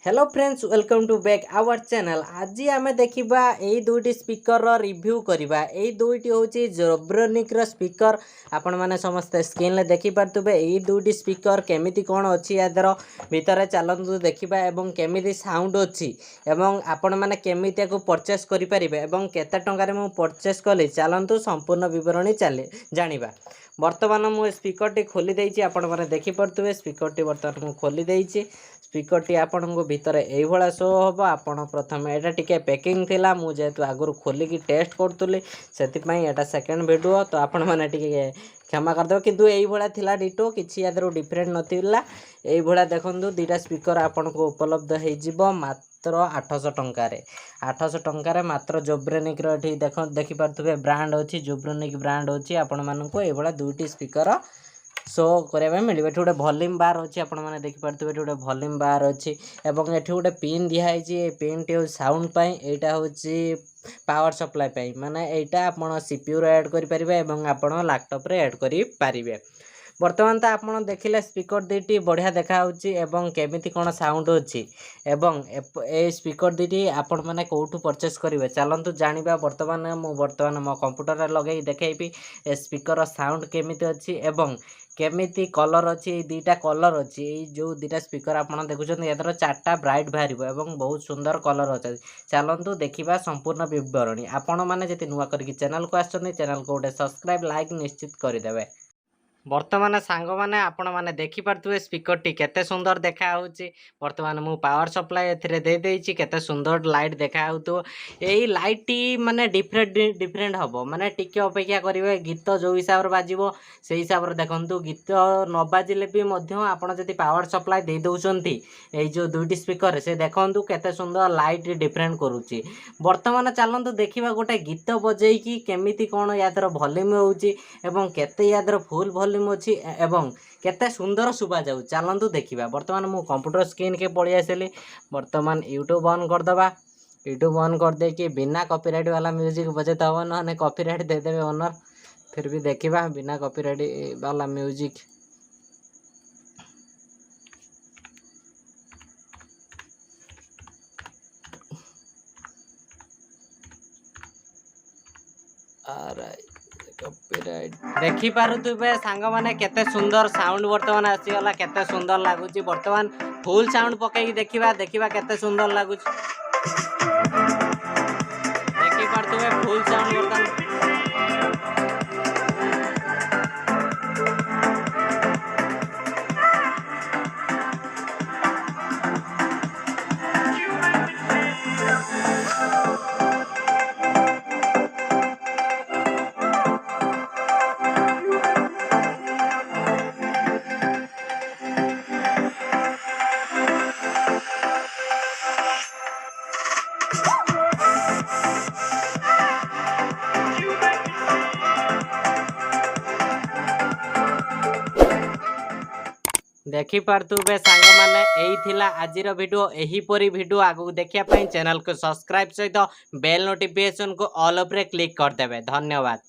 Hello friends welcome to back our channel. आज आम देखा यही दुईटी स्पीकर रिव्यू करवा। यही दुईटी हूँ जोब्रोनिक स्पीकर। आपण मैंने समस्ते स्क्रीन देखिपे यही दुईटी स्पीकर केमिति कौन अच्छी यादर भितर चलतु देखा एवं केमिति साउंड अच्छी एवं आपण मैंने केमिति परचेस करें केते टंकार मु परचेस कली चलतु संपूर्ण विवरणी जानिबा। बर्तमान मुझे स्पीकर टी खोली देछि आपण मैंने देखिपे स्पीकर टी बर्तमान मुझे खोली देछि। स्पीकर टी आपण को भितर यही शो हम। आपण प्रथम यहाँ टी पैकिंग थिला मुझे आगुरी खोलिकी टेस्ट करूँ से यहाँ सेकेंड वीडियो तो आपण मैंने क्षमा करदे किंतु यही थिला डिटो किसी यादर डिफरेंट नाला। यही देखो दुईटा स्पीकर आपण को उपलब्ध हो मात्र 800 टंकार 800 टंकार मात्र जोब्रोनिक देखिपे ब्रांड अच्छी जोब्रोनिक ब्रांड अच्छी आपण मानक ये दुईटी स्पीकर शो करने मिले। गोटे वॉल्यूम बार अच्छी आपण मैंने देखिपे गोटे वॉल्यूम बार अच्छी एवं ये गोटे पिन दिखाई पिन टी साउंड यहाँ हूँ पावर सप्लाई माने यहाँ आप सीपीयू ऐड करेंगे और आप लैपटॉप रे ऐड करेंगे। बर्तमान तो आप देखिले स्पीकर दुईटी बढ़िया देखा केमिति कौन साउंड अच्छी एवं ए स्पीकर दुईटी आपण मैंने कौटू परचेस करेंगे चलतु जानिबा। बर्तमान मो कंप्यूटर लगे देखी स्पीकर साउंड केमिति अच्छी एवं केमिति कलर अच्छी दुईटा कलर अच्छी जो दुईटा स्पीकर आप देखुं यार चार्टा ब्राइट बाहर एवं बहुत सुंदर कलर अच्छे। चलतु देखा संपूर्ण विवरणी। आपण मैंने जी नुआ करके चैनल को आसछन्ती चैनल को गोटे सब्सक्राइब लाइक निश्चित करदे। बर्तमान सांग मैंने आपण मैंने देखिपे स्पीकर टी केते सुंदर देखा बर्तमान मु पावर सप्लाई एदेची केते सुंदर लाइट देखा यही लाइट टी माने डिफरेंट हम माने टिके अपेक्षा करेंगे गीत जो हिसाब से बाजिबो से हिसाब से देखु गीत न बाजिले भी आपड़ जदि पावर सप्लाई दे दौरान जो दुईटी स्पीकर से देखु केते सुंदर लाइट डिफरेंट करुच्ची। बर्तमान चलतु देखा गोटे गीत बजेकी केमिति कौन यादर वॉल्यूम होउची एवं केते यादर फुल वॉल्यूम अच्छी एवं केते सुंदर शुभा जाऊ। चलतु देखा। बर्तमान मु कंप्यूटर स्क्रीन के पलि आसली। बर्तमान यूट्यूब ऑन करदबा। यूट्यूब ऑन करदे कि बिना कॉपीराइट वाला म्यूजिक बजे तो हम ना कॉपीराइट देदेवे ओनर। फिर भी देखा बिना कॉपीराइट वाला म्यूजिक। देखी पारुथुबे सांग माने केते सुंदर साउंड बर्तमान आसीगला केते सुंदर लगुच। बर्तमान फुल साउंड पकई देखा केते सुंदर लगुच। देखी पारुथुबे फुल साउंड बर्तमान देखिपे सांग मैंने यही थिला आजिर वीडियो। एहीपरी वीडियो आगू देखिया चैनल को सब्सक्राइब सहित बेल नोटिफिकेशन को ऑल उपरे क्लिक करदेवे। धन्यवाद।